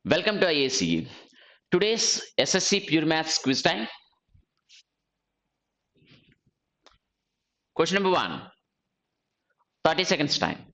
Welcome to IACE. Today's SSC Pure Maths quiz time. Question number 1, 30 seconds time.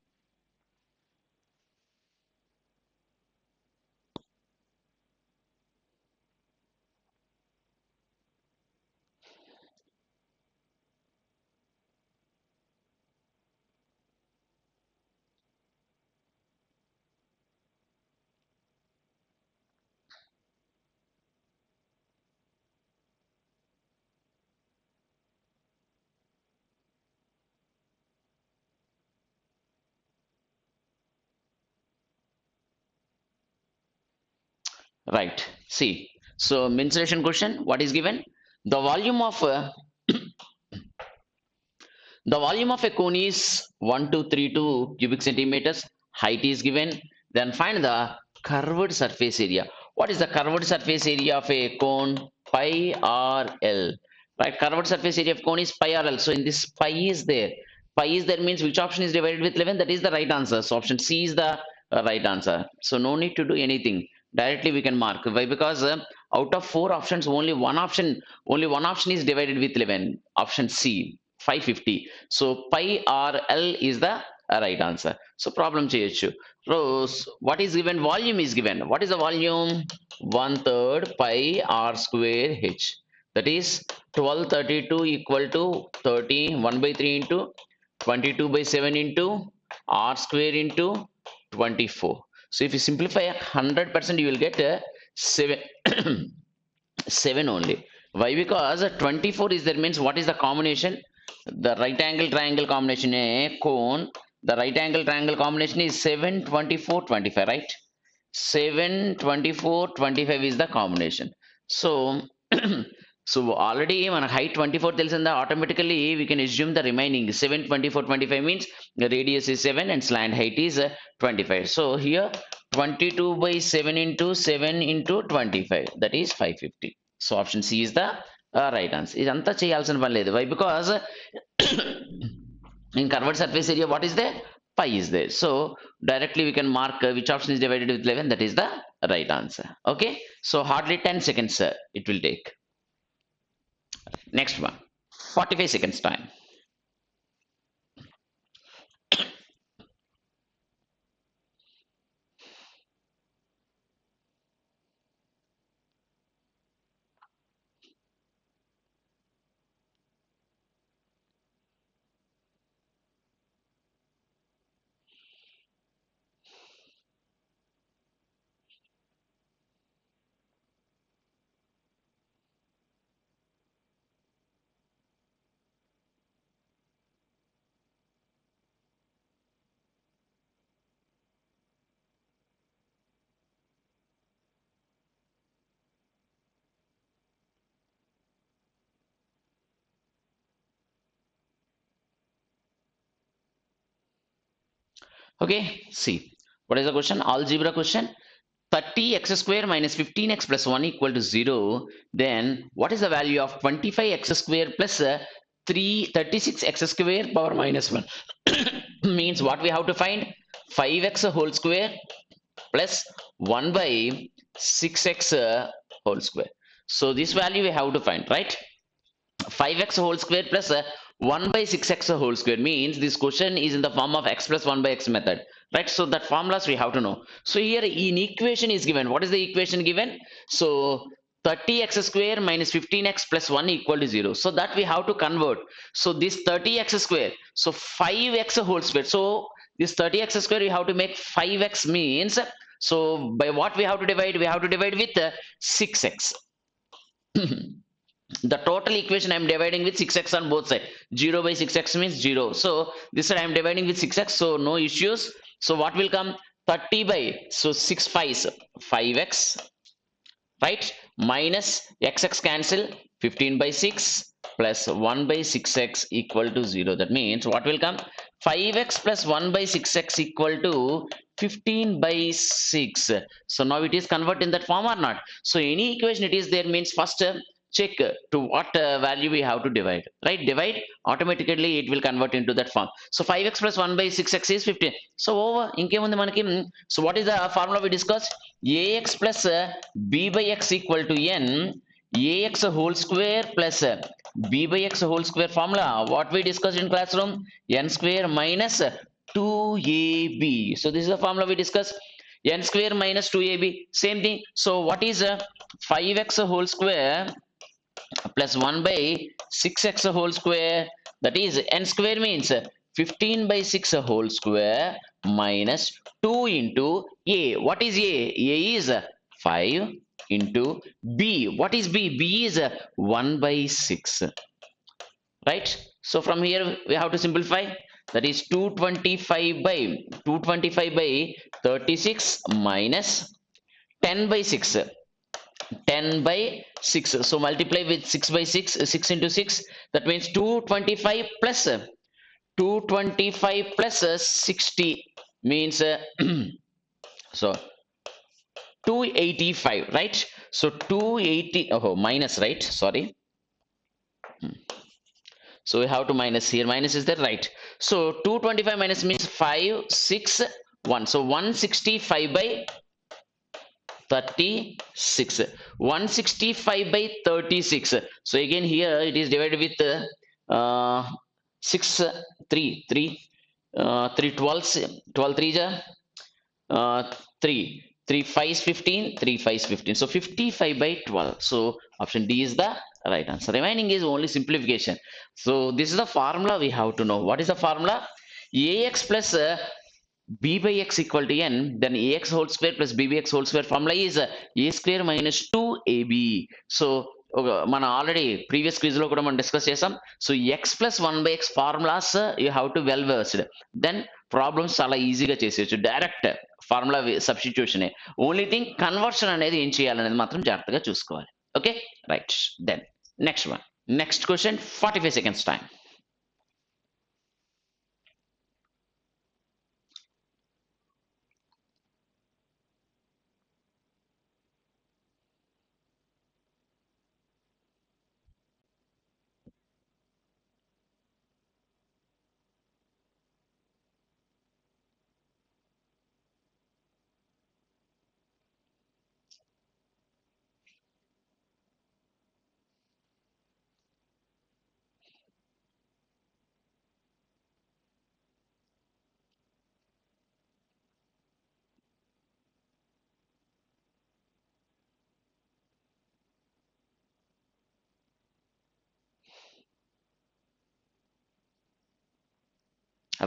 Right. See. So mensuration question. What is given? The volume of the volume of a cone is 1232 cubic centimeters. Height is given. Then find the curved surface area. What is the curved surface area of a cone? Pi r l. Right. Curved surface area of cone is pi r l. So in this pi is there. Pi is there means which option is divided with 11? That is the right answer. So option C is the right answer. So no need to do anything. Directly we can mark. Why? Because out of 4 options, only one option is divided with 11. Option C, 550. So pi r l is the right answer. So problem cheyochu. Rose, what is given? Volume is given. What is the volume? 1/3 pi r square h. That is 1232 equal to 30, 1 by 3 into 22 by 7 into r square into 24. So if you simplify 100%, you will get 7 7 only. Why? Because 24 is there means what is the combination? The right angle triangle combination, a cone. The right angle triangle combination is 7, 24, 25, right? 7, 24, 25 is the combination. So so already మన height 24 తెలిసిందా, automatically we can assume the remaining 7, 24, 25 means the radius is 7 and slant height is 25. So here 22 by 7 into 7 into 25, that is 550. So option C is the right answer. ఇదంతా చేయాల్సిన పని లేదు. Why? Because in curved surface area, what is there? Pi is there. So directly we can mark which option is divided with 11. That is the right answer. Okay. So hardly 10 seconds it will take. Next one, 45 seconds time. Okay, see, what is the question? Algebra question. 30x square minus 15x plus 1 equal to 0. Then what is the value of 25x square plus 36x square power minus 1? Means what we have to find? 5x whole square plus 1 by 6x whole square. So this value we have to find, right? 5x whole square plus 1 by 6x whole square means this question is in the form of x plus 1 by x method, right? So that formulas we have to know. So here in equation is given. What is the equation given? So 30x square minus 15x plus 1 equal to 0. So that we have to convert. So this 30x square, so 5x whole square. So this 30x square you have to make 5x means, so by what we have to divide? We have to divide with 6x. The total equation I am dividing with 6x on both sides. 0 by 6x means 0. So this side I am dividing with 6x, so no issues. So what will come? 30 by, so 6 5s 5x, right? Minus xx cancel, 15 by 6 plus 1 by 6x equal to 0. That means what will come? 5x plus 1 by 6x equal to 15 by 6. So now it is converted in that form or not? So any equation it is there means first check to what value we have to divide, right? Divide, automatically it will convert into that form. So 5x plus 1 by 6x is 15. So over ఇంకేముంది మనకి. So what is the formula we discussed? Ax plus b by x equal to n ax whole square plus b by x whole square formula. What we discussed in classroom? N square minus 2ab. So this is the formula we discussed. N square minus 2ab, same thing. So what is 5x whole square plus 1 by 6x whole square? That is n square means 15 by 6 whole square minus 2 into a. What is a? A is 5 into b. What is b? B is 1 by 6, right? So from here we have to simplify. That is 225 by 36 minus 10 by 6. 10 by 6. So multiply with 6 by 6, 6 into 6. That means 225 plus 225 plus 60 means so 285, right? So 280, oh minus, right? Sorry. So we have to minus here. Minus is that, right? So 225 minus means 5, 6, 1. So 165 by 36. 165 by 36. So again here it is divided with 6, 3, 3, 3 12, 12 3 3. 3 5 is 15, 3 5 is 15. So 55 by 12. So option D is the right answer. Remaining is only simplification. So this is the formula we have to know. What is the formula? Ax plus b by x equal to n, then ax whole square plus b by x whole square formula is a square minus 2ab. So మనం already previous quiz లో కూడా మనం discuss చేసాం. So x plus 1 by x formulas you have to well versed, then problems చాలా ఈజీగా చేసేయచ్చు. Direct formula substitution. Only thing conversion అనేది ఏం చేయాలనేది మాత్రం జాగ్రత్తగా చూసుకోవాలి. Okay right. Then next one, next question 45 seconds time.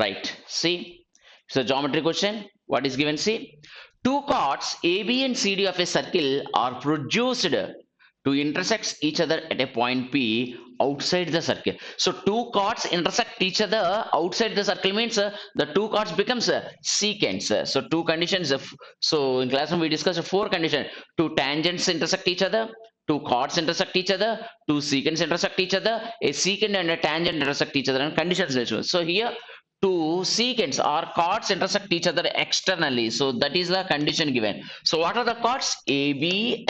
Right. See, so geometry question. What is given? See, two chords AB and CD of a circle are produced to intersect each other at a point P outside the circle. So two chords intersect each other outside the circle means the two chords becomes secants. So two conditions. So in classroom we discussed four conditions. Two tangents intersect each other. Two chords intersect each other. Two secants intersect each other. A secant and a tangent intersect each other. And conditions. So here two secants or chords intersect each other externally. So that is the condition given. So what are the chords? AB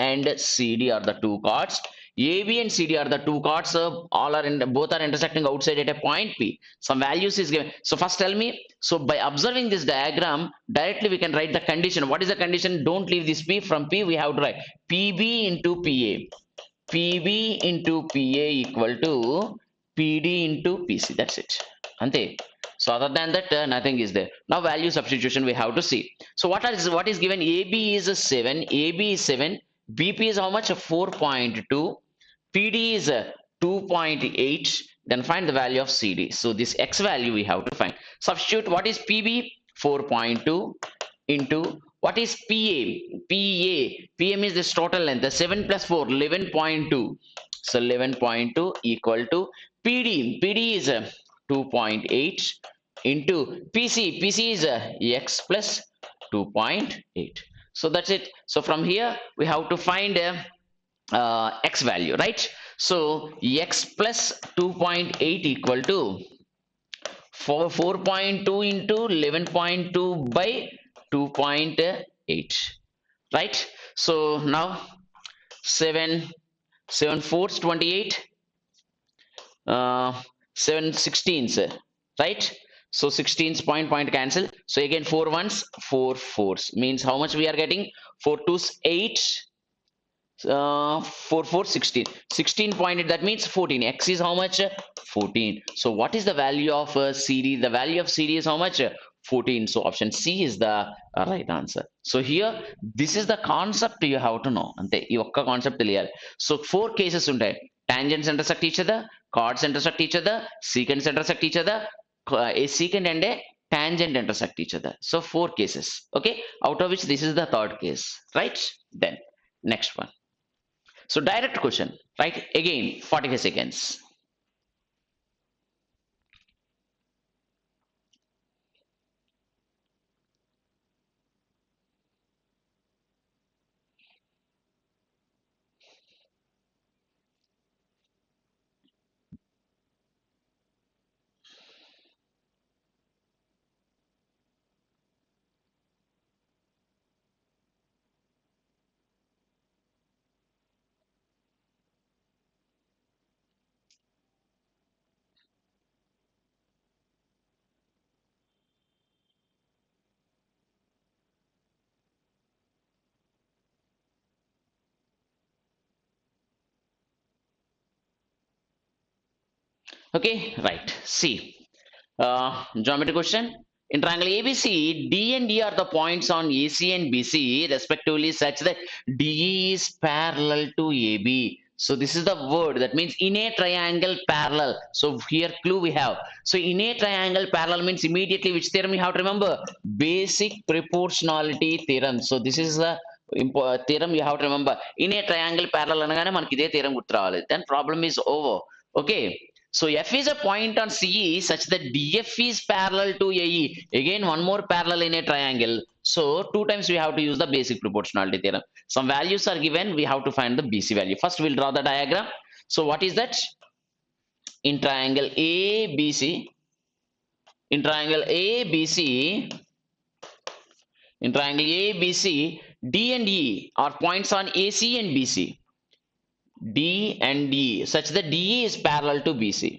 and CD are the two chords. AB and CD are the two chords. All are in, both are intersecting outside at a point P. Some values is given. So first tell me. So by observing this diagram, directly we can write the condition. What is the condition? Don't leave this P. From P we have to write PB into PA. PB into PA equal to PD into PC. That's it. Ante. So other than that, nothing is there. Now value substitution we have to see. So what is given? AB is 7. AB is 7. BP is how much? 4.2. PD is 2.8. Then find the value of CD. So this X value we have to find. Substitute. What is PB? 4.2 into what is PA? PA. PM is this total length. The 7 plus 4, 11.2. So 11.2 equal to PD. PD is 2.8 into PC. PC is x plus 2.8. So that's it. So from here we have to find x value, right? So x plus 2.8 equal to 4.2 into 11.2 by 2.8, right? So now 7 7 fours 28, 7 16s, right? So 16's point cancel. So again 4 ones, 4 fours means how much we are getting? 4 twos 8, 4 4 16. 16 pointed, that means 14. X is how much? 14. So what is the value of CD? The value of CD is how much? 14. So option C is the right answer. So here this is the concept you have to know. Ante ee okka concept తెలియాలి. So four cases ఉంటాయి. Tangents intersect each other, chords intersect each other, secants intersect each other, a secant and a tangent intersect each other. So four cases. Okay, out of which this is the third case, right? Then next one. So direct question, right? Again, 45 seconds. Okay, right. See, geometry question. In triangle ABC, D and D are the points on AC and BC respectively such that DE is parallel to AB. So this is the word that means in a triangle parallel. So here clue we have. So in a triangle parallel means immediately which theorem you have to remember? Basic proportionality theorem. So this is the theorem you have to remember. In a triangle parallel అనగానే మనకి ఇదే theorem గుర్తు రావాలి. Then problem is over. Okay. So F is a point on CE such that DF is parallel to AE. Again, one more parallel in a triangle. So two times we have to use the basic proportionality theorem. Some values are given. We have to find the BC value. First, we'll draw the diagram. So what is that? In triangle ABC, in triangle ABC, in triangle ABC, D and E are points on AC and BC. D and D such that DE is parallel to BC.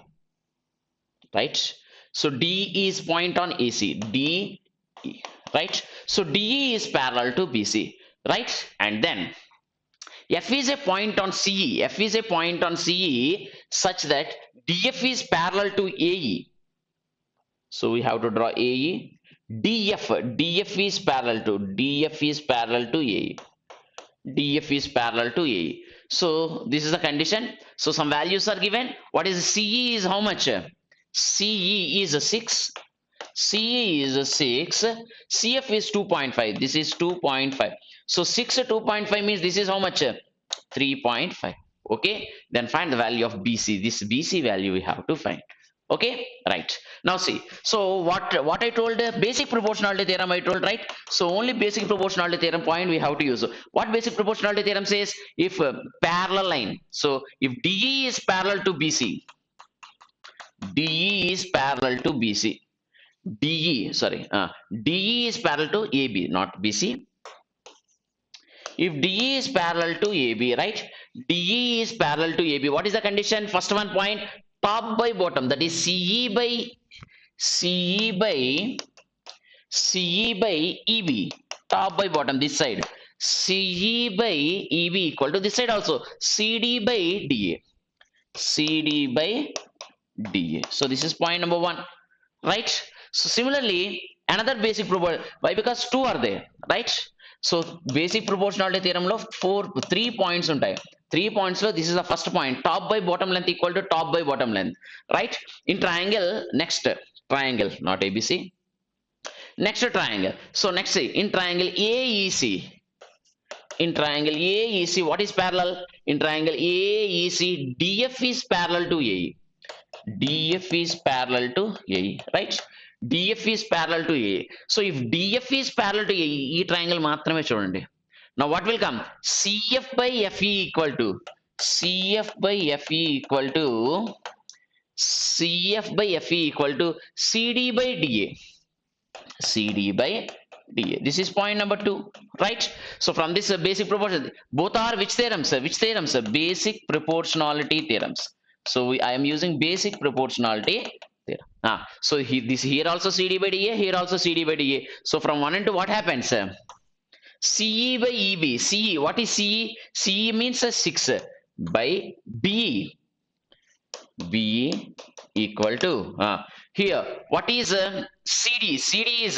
Right? So D is point on AC, D, right? So DE is parallel to BC, right? And then F is a point on CE, F is a point on CE such that DF is parallel to AE. So we have to draw AE. DF is parallel to, DF is parallel to AE. DF is parallel to AE. So this is the condition. So some values are given. What is CE is how much? CE is a 6, CE is a 6, CF is 2.5, this is 2.5. So 6 2.5 means this is how much? 3.5. Okay, then find the value of BC. This BC value we have to find. Okay, right. Now see, so what I told, basic proportionality theorem I told, right? So only basic proportionality theorem point we have to use. What basic proportionality theorem says? If parallel line, so if DE is parallel to BC, DE is parallel to BC. DE is parallel to AB, not BC. If DE is parallel to AB, right? DE is parallel to AB. What is the condition? First one point, top by bottom, that is CE by EB, top by bottom, this side. CE by EB equal to this side also, CD by DA. CD by DA. So this is point number one, right? So similarly, another basic proportion. Why? Because two are there, right? So basic proportionality theorem lo 3 points ఉంటాయి. 3 points lo this is the first point. Top by bottom length equal to top by bottom length, right? In triangle, next triangle, not ABC. Next triangle. So next see, in triangle AEC. In triangle AEC, what is parallel? In triangle AEC, DF is parallel to AE. DF is parallel to AE, right? DF is parallel to AE. So if DF is parallel to AE, ఈ triangle మాత్రమే చూడండి. Now what will come? CF by FE equal to CF by FE equal to CF by FE equal to CD by DA. CD by dA. This is point number 2, right? So from this basic proportion, both are which theorems? Which theorems? Basic proportionality theorems. So I am using basic proportionality theorem. So this here also CD by dA, here also CD by dA. So from 1 and 2, what happens? CE by EB. CE, what is CE? CE means 6 by BE. BE equal to here. What is CD? CD is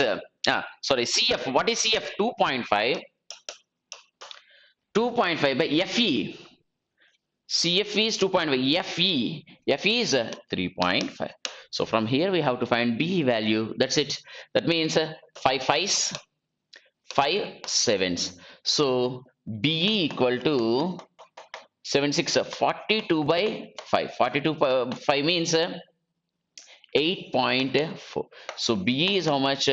sorry, CF. What is CF? 2.5. 2.5 by FE. CF is 2.5. FE. FE is 3.5. So from here we have to find BE value. That's it. That means 5 5s, 5 7s. So BE equal to 7 6 42 by 5. 42 by 5 means 8.4. So BE is how much?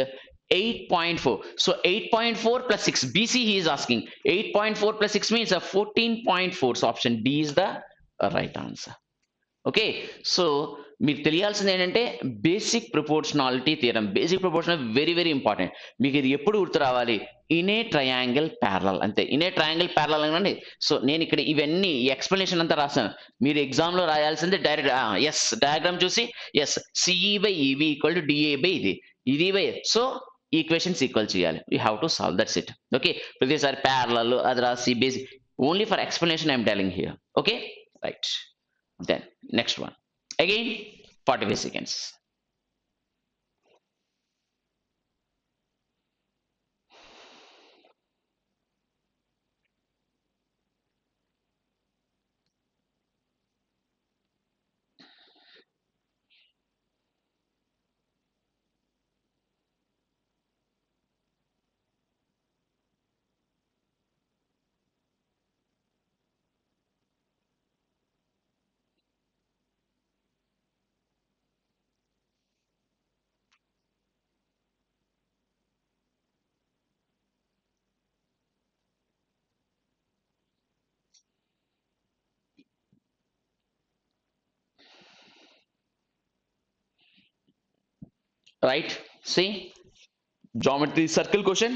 8.4. So 8.4 plus 6. BC he is asking. 8.4 plus 6 means 14.4. So option D is the right answer. Okay so మీకు తెలియాల్సింది ఏంటంటే basic proportionality theorem. Basic proportional very very important. మీకు ఇది ఎప్పుడు గుర్తు రావాలి? In a triangle parallel, అంతే. In a triangle parallel అనండి. సో నేను ఇక్కడ ఇవన్నీ ఎక్స్ప్లెనేషన్ అంతా రాసాను. మీరు ఎగ్జామ్ లో రాయాల్సింది డైరెక్ట్ ఎస్ డయాగ్రామ్ చూసి as CE by EV equal to DA by ఇది బై సో ఈక్వేషన్స్ ఈక్వల్ చేయాలి. You have to solve that's it. Okay ప్రతిసారి ప్యారలల్ అది రాసి basic only for explanation I'm telling here. Okay right. Then next one again 45 seconds. Right, see geometry circle question.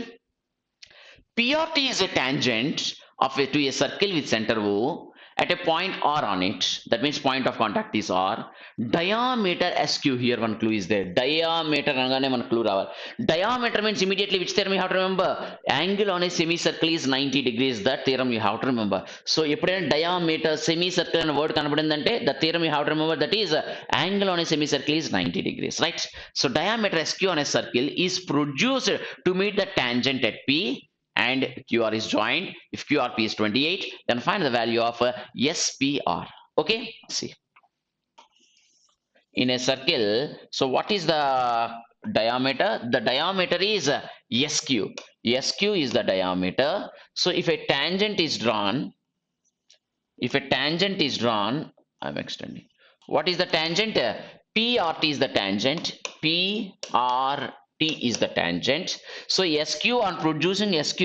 PRT is a tangent of to a circle with center O at a point R on it. That means point of contact is R. Diameter SQ, here one clue is there. Diameter అనగానే మన clue రావాలి. Diameter means immediately which theorem you have to remember? Angle on a semicircle is 90 degrees. That theorem you have to remember. So ఎప్పుడైనా diameter semicircle అనే word కనబడిందంటే the theorem you have to remember, that is angle on a semicircle is 90 degrees, right? So diameter SQ on a circle is produced to meet the tangent at P and QR is joined. If QRP is 28, then find the value of SPR. Okay, see. In a circle, so what is the diameter? The diameter is SQ. SQ is the diameter. So if a tangent is drawn, I'm extending. What is the tangent? PRT is the tangent. PRT is the tangent. So SQ, on producing SQ,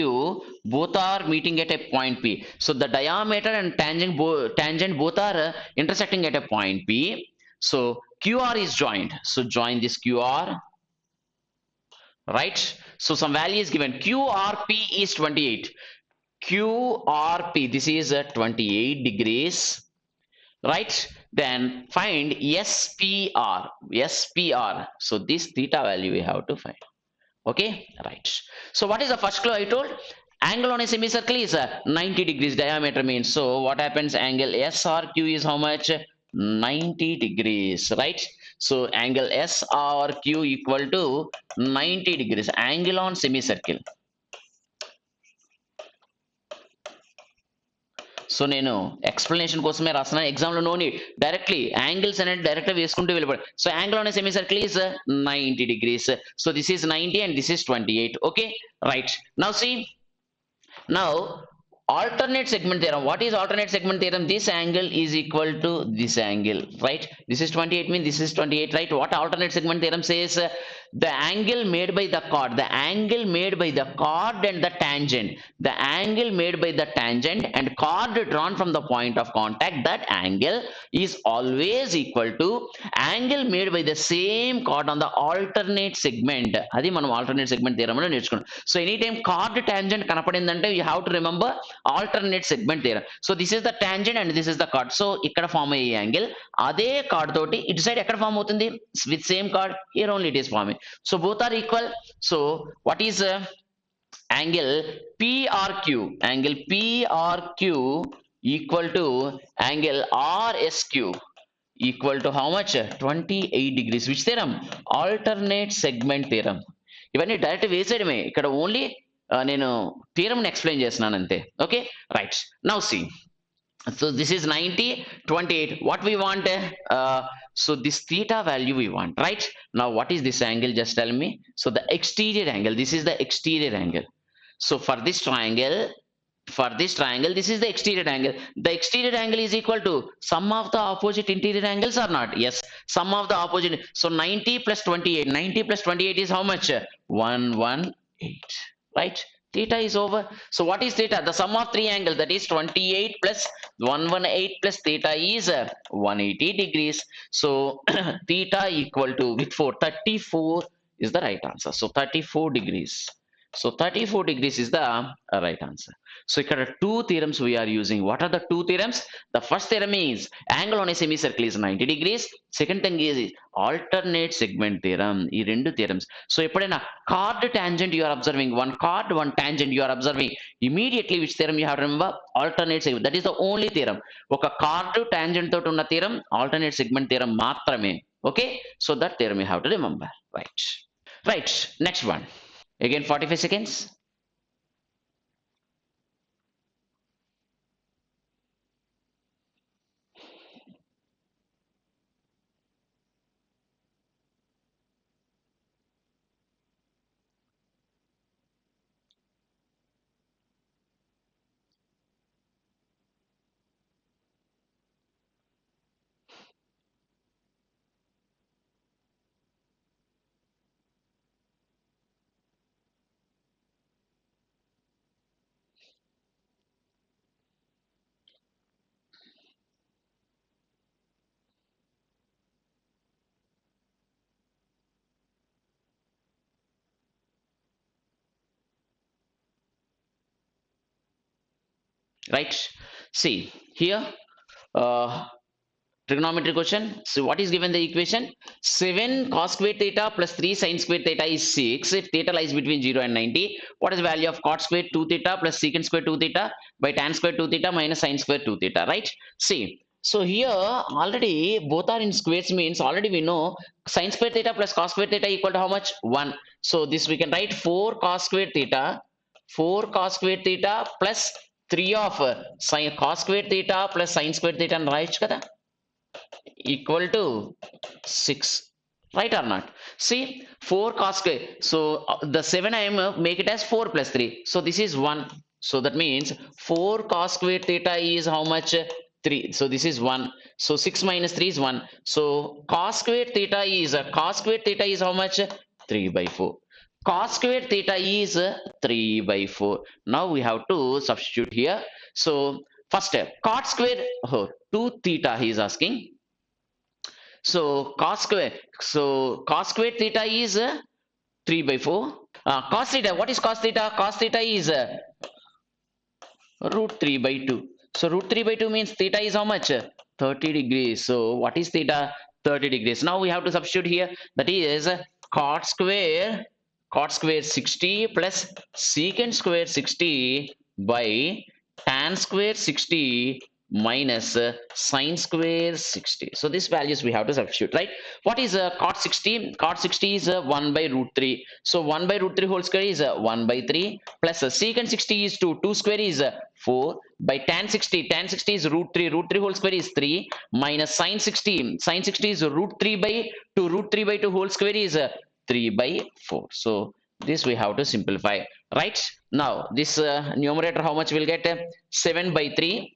both are meeting at a point P. So the diameter and tangent both are intersecting at a point P. So QR is joined. So join this QR, right? So some value is given. QRP is 28. QRP, this is 28 degrees, right? Then find SPR. SPR. So this theta value we have to find. Okay, right. So what is the first clue I told? Angle on a semicircle is 90 degrees. Diameter means, so what happens? Angle SRQ is how much? 90 degrees, right? So angle SRQ equal to 90 degrees. Angle on semicircle. So నేను explanation కోసమే రాసిన, ఎగ్జామ్లో no need. Directly angles అనేది డైరెక్ట్గా వేసుకుంటూ వెళ్ళిపోయి. So angle on semi circle is 90 degrees. So this is 90 and this is 28. Okay, right. Now see, now alternate segment theorem. What is alternate segment theorem? This angle is equal to this angle, right? This is 28 means this is 28, right? What alternate segment theorem says? the angle made by the chord, the angle made by the chord and the tangent, the angle made by the tangent and chord drawn from the point of contact, that angle is always equal to angle made by the same chord on the alternate segment. అది మనం alternate segment theorem లో నేర్చుకున్నాం. So anytime chord tangent కనపడిందంటే you have to remember alternate segment theorem. So this is the tangent and this is the chord. So ఇక్కడ form అయ్యే angle అదే chord తోటి ఇటు side ఎక్కడ ఫామ్ అవుతుంది with same chord, here only it is forming. So both are equal. So what is angle PRQ, angle PRQ equal to angle RSQ equal to how much? 28 degrees. Which theorem? Alternate segment theorem. ఇవన్నీ direct వేసేయడమే, ఇక్కడ only నేను theorem explain చేస్తున్నాను అంతే. Okay right, now see. So this is 90, 28. What we want? So this theta value we want, right? Now what is this angle? Just tell me. So the exterior angle. This is the exterior angle. So for this triangle, this is the exterior angle. The exterior angle is equal to sum of the opposite interior angles or not? Yes, sum of the opposite. So 90 plus 28. 90 plus 28 is how much? 118. Right? Theta is over. So what is theta? The sum of three angles, that is 28 plus 118 plus theta is 180 degrees. So theta equal to with 34 is the right answer. So 34 degrees. So 34 degrees is the right answer. So here are two theorems we are using. What are the two theorems? The first theorem is angle on a semicircle is 90 degrees. Second thing is alternate segment theorem. ఈ రెండు theorems. So ఎప్పుడైనా chord tangent you are observing, one chord, one tangent you are observing, immediately which theorem you have to remember? Alternate segment. That is the only theorem. ఒక chord tangent తోటి ఉన్న theorem alternate segment theorem మాత్రమే. Okay? So that theorem you have to remember. Right. Right. Next one. Again 45 seconds. Right, see here, trigonometry question. So what is given the equation? 7 cos square theta plus 3 sin square theta is 6 if theta lies between 0 and 90. What is the value of cot square 2 theta plus secant square 2 theta by tan square 2 theta minus sin square 2 theta, right? See, so here already both are in squares, means already we know sin square theta plus cos square theta equal to how much? 1. So this we can write 4 cos square theta, 4 cos square theta plus 3 of sin cos square theta plus sin square theta అని రాయొచ్చు కదా, equal to 6, right or not? See, 4 cos square, so the 7 I am make it as 4 plus 3, so this is 1. So that means 4 cos square theta is how much? 3. So this is 1. So 6 minus 3 is 1. So cos square theta is how much? 3 by 4. Cos square theta is 3 by 4. Now we have to substitute here. So first step, cot square 2 theta he is asking. So cos square theta is 3 by 4. Cos theta, what is cos theta? Cos theta is root 3 by 2. So root 3 by 2 means theta is how much? 30 degrees. So what is theta? 30 degrees. Now we have to substitute here. That is cot square 60 plus secant square 60 by tan square 60 minus sin square 60. So these values we have to substitute, right? What is cot 60? Cot 60 is 1 by root 3. So 1 by root 3 whole square is 1 by 3 plus secant 60 is 2. 2 square is 4 by tan 60. Tan 60 is root 3. Root 3 whole square is 3 minus sin 60. Sin 60 is root 3 by 2. Root 3 by 2 whole square is 3 by 4. So this we have to simplify, right? Now this numerator how much will get? 7 by 3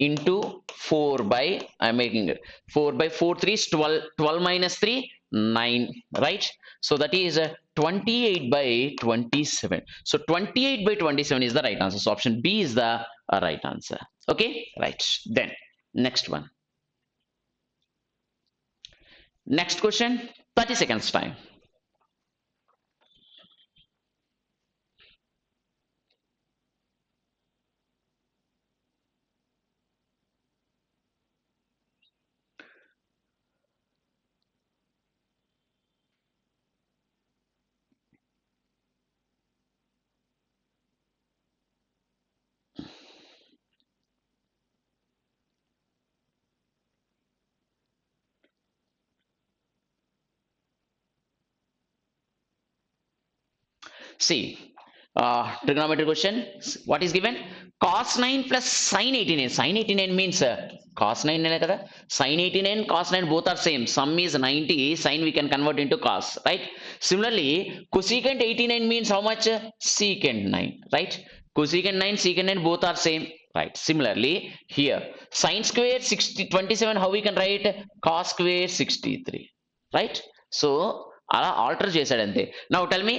into 4 by, I'm making it 4 by 4 3 is 12. 12 minus 3 9, right? So that is 28 by 27. So 28 by 27 is the right answer. So option B is the right answer. Okay, right. Then next one. Next question, 30 seconds time. See, trigonometry question. What is given? Cos 9 plus sin 89. Sin 89 means cos 9 ane kada. Sin 89, cos 9 both are same. Sum is 90. Sin we can convert into cos, right? Similarly, cosecant 89 means how much? Secant 9, right? Cosecant 9, secant 9 both are same. Right. Similarly, here sin square 27. How we can write? Cos square 63. Right. So అలా alter చేశాడు అంతే. Now tell me,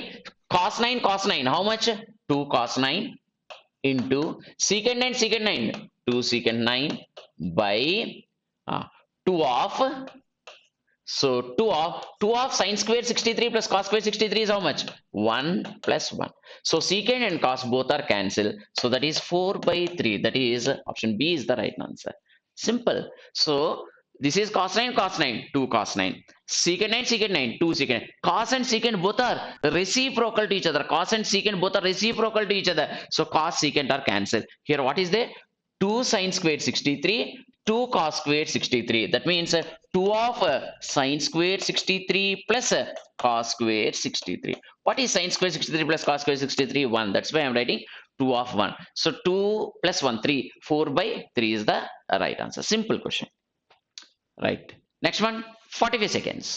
cos 9 cos 9 how much? 2 cos 9 into secant 9 secant 9 2 secant 9 by 2 of, so 2 of sin square 63 plus cos square 63 is how much? 1 plus 1. So secant and cos both are cancelled. So that is 4 by 3. That is option B is the right answer. Simple. So this is cos 9 cos 9 2 cos 9. Secant 9 secant 9 2 secant. Cos and secant both are reciprocal to each other. Cos and secant both are reciprocal to each other. So cos secant are cancelled. Here what is there? 2 sin squared 63, 2 cos squared 63. That means 2 of sin squared 63 plus cos squared 63. What is sin squared 63 plus cos squared 63? 1. That's why I'm writing 2 of 1. So 2 plus 1, 3. 4 by 3 is the right answer. Simple question. Right. Next one, 45 seconds.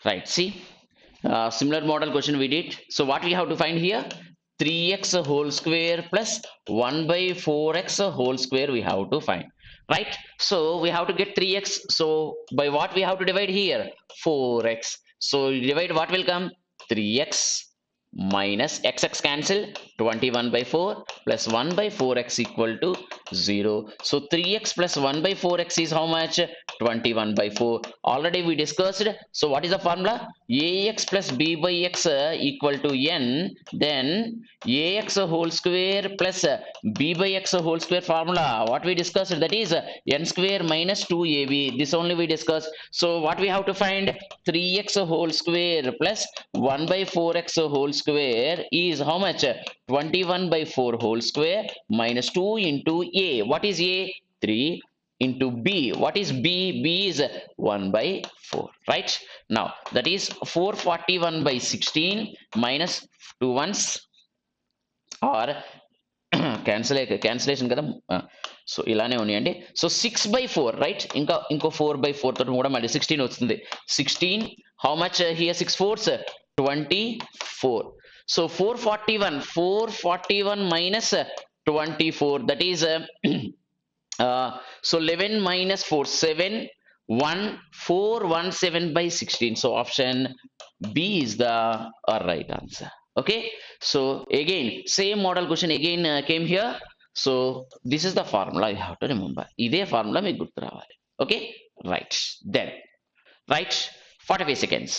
Right. See, similar model question we did. So what we have to find here? 3x whole square plus 1 by 4x whole square we have to find. Right. So we have to get 3x. So by what we have to divide here? 4x. So divide, what will come? 3x minus x cancel, 21 by 4 plus 1 by 4x equal to 0. So 3x plus 1 by 4x is how much? 21 by 4. Already we discussed. So what is the formula? Ax plus b by x equal to n. Then ax whole square plus b by x whole square formula. What we discussed, that is n square minus 2ab. This only we discussed. So what we have to find? 3x whole square plus 1 by 4x whole square is how much? 21 by 4 whole square minus 2 into a. What is a? 3 into b. What is b? B is 1 by 4, right? Now that is 441 by 16 minus 2 ones or cancellation కదా. So ఇలానే ఉన్నాయండి. So 6 by 4, right? ఇంకో 4 by 4 తోటి కూడా మళ్ళీ 16 వస్తుంది. 16 how much here? 6 fours 24. So 441 minus 24, that is so 11 minus 4 7 1 417 by 16. So option B is the right answer. Okay, so again same model question again came here. So this is the formula you have to remember. ఇదే formula మీకు గుర్తు రావాలి. Okay, right. Then right, 45 seconds.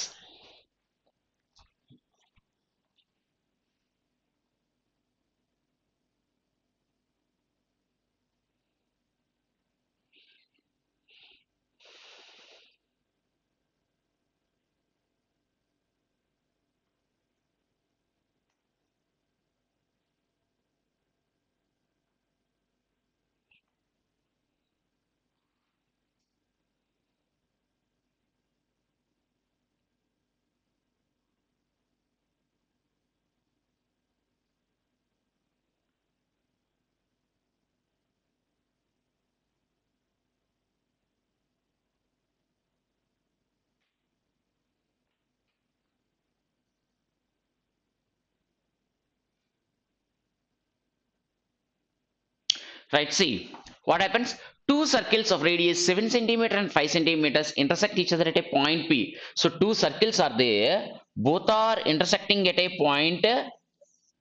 Right, see what happens. Two circles of radius 7 centimeter and 5 centimeters intersect each other at a point P. So two circles are there, both are intersecting at a point,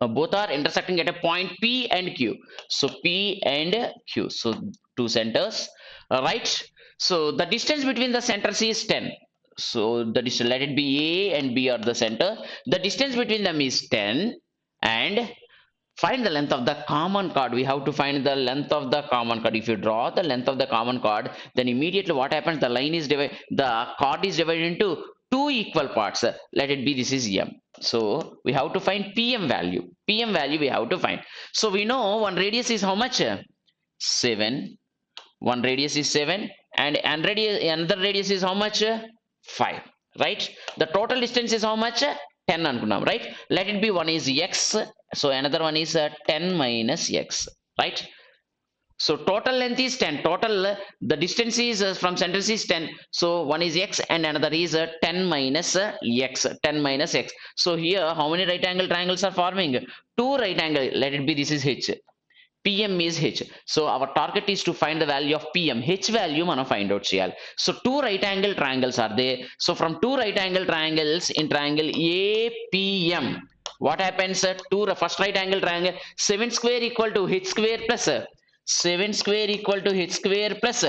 both are intersecting at a point P and Q. So P and Q. So two centers, right? So the distance between the centers is 10. So the distance, let it be A and B are the center. The distance between them is 10, and find the length of the common chord. We have to find the length of the common chord. If you draw the length of the common chord, then immediately what happens, the line is divided, the chord is divided into two equal parts. Let it be, this is M. So we have to find pm value. Pm value we have to find. So we know one radius is how much? 7. One radius is 7, and another radius is how much? 5, right? The total distance is how much? 10 అనుకున్నాం, right? Let it be, one is x, so another one is 10 minus x, right? So total length is 10. Total the distance is from centers is 10. So one is x and another is 10 minus x. 10 minus x. So here how many right angle triangles are forming? Two right angle. Let it be, this is h. Pm is h. So our target is to find the value of Pm. H value మనం find out చేయాలి. So two right angle triangles are there. So from two right angle triangles in triangle APM, what happens? First right angle triangle, 7 square equal to h square plus 7 square equal to h square plus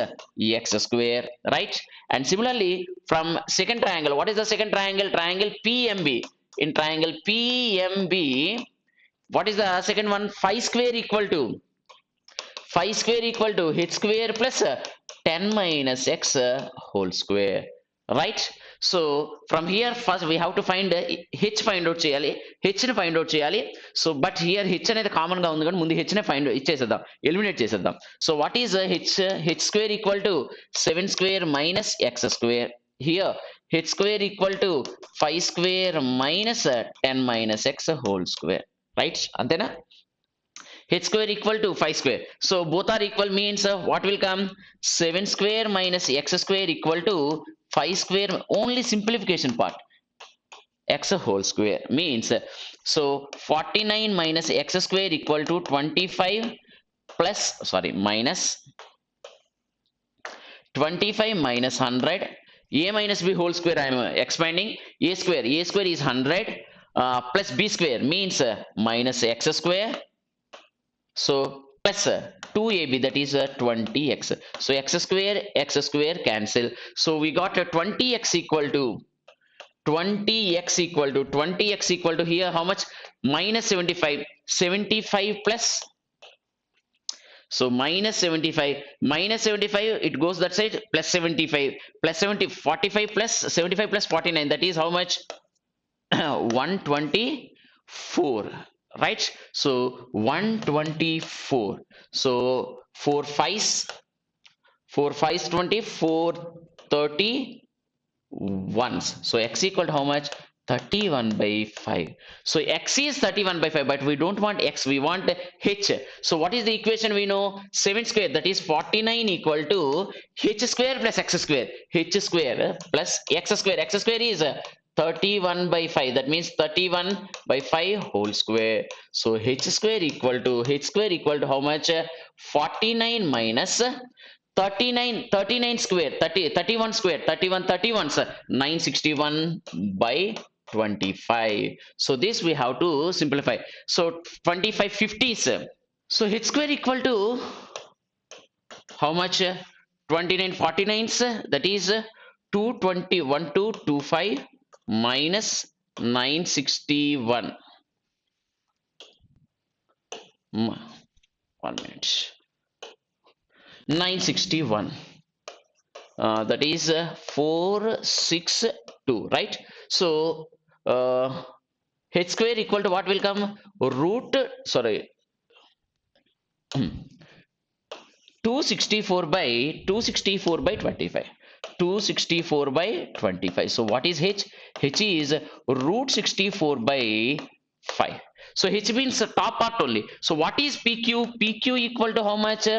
x square, right? And similarly from second triangle, what is the second triangle? Triangle PMB. In triangle PMB, what is the second one? 5 square equal to h square plus 10 minus x whole square, right? So from here first we have to find h find out చేయాలి, h ని find out చేయాలి. So but here h అనేది common గా ఉంది కానీ ముందు h ని find ఇచ్చేసేద్దాం, eliminate చేసేద్దాం. So what is h square equal to 7 square minus x square. Here h square equal to 5 square minus 10 minus x whole square, right? అంతేనా? h square equal to 5 square. So both are equal means what will come? 7 square minus x square equal to 5 square, only simplification part, x whole square means, so 49 minus x square equal to 25 plus, sorry, minus 25 minus 100, a minus b whole square I am expanding, a square is 100 plus b square means minus x square. So plus 2ab, that is 20x. So x square cancel. So we got 20x equal to 20x equal to here how much? Minus 75 plus, so minus 75 it goes that side, plus 75 plus 70, 45 plus 75 plus 49, that is how much? 124, right? So 124. So 4 5s 20, 4 30 ones. So x equal to how much? 31 by 5. So x is 31 by 5, but we don't want x, we want h. So what is the equation we know? 7 square, that is 49 equal to h square plus x square. H square plus x square. X square is 31 by 5, that means 31 by 5 whole square. So h square equal to how much? 49 minus 39 square, 31 square, 31 sir, 961 by 25. So this we have to simplify. So 25 50s. So h square equal to how much? 29 49s, that is 221 to 25 minus 961. 1 minute. 961, that is 462, right? So h square equal to what will come? Root, sorry, 264 by 25. 264 by 25. So what is h? H is root 64 by 5. So h means the top part only. So what is pq? Pq equal to how much?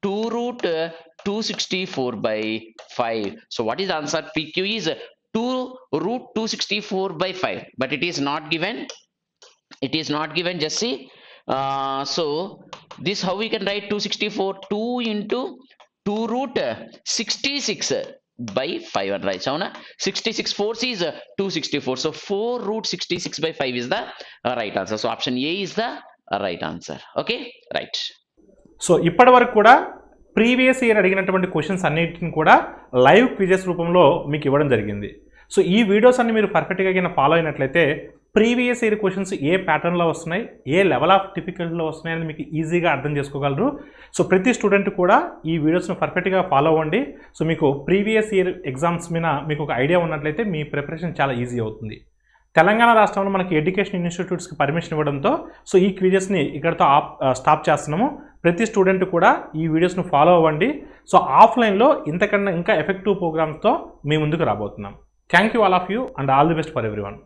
2 root 264 by 5. So what is the answer? PQ is 2 root 264 by 5, but it is not given. It is not given. Just see, So this how we can write 264, 2 into 2 root 66 by 5 అని right అవునా 66 4 is 264 so 4 root 66 by 5 is the right answer so option A is the right answer okay right so ఇప్పటి వరకు కూడా previous year అడిగినటువంటి questions అన్నిటిని కూడా live quizzes రూపంలో మీకు ఇవ్వడం జరిగింది సో ఈ వీడియోస్ అన్ని మీరు పర్ఫెక్ట్గా కింద ఫాలో అయినట్లయితే ప్రీవియస్ ఇయర్ క్వశ్చన్స్ ఏ ప్యాటర్న్లో వస్తున్నాయి ఏ లెవెల్ ఆఫ్ డిఫికల్టీలో వస్తున్నాయి అని మీకు ఈజీగా అర్థం చేసుకోగలరు సో ప్రతి స్టూడెంట్ కూడా ఈ వీడియోస్ను పర్ఫెక్ట్గా ఫాలో అవ్వండి సో మీకు ప్రీవియస్ ఇయర్ ఎగ్జామ్స్ మీద మీకు ఒక ఐడియా ఉన్నట్లయితే మీ ప్రిపరేషన్ చాలా ఈజీ అవుతుంది తెలంగాణ రాష్ట్రంలో మనకి ఎడ్యుకేషన్ ఇన్స్టిట్యూట్స్కి పర్మిషన్ ఇవ్వడంతో సో ఈ క్విజెస్ని ఇక్కడతో స్టాప్ చేస్తున్నాము ప్రతి స్టూడెంట్ కూడా ఈ వీడియోస్ను ఫాలో అవ్వండి సో ఆఫ్లైన్లో ఇంతకన్నా ఇంకా ఎఫెక్టివ్ ప్రోగ్రామ్స్తో మీ ముందుకు రాబోతున్నాం thank you all of you and all the best for everyone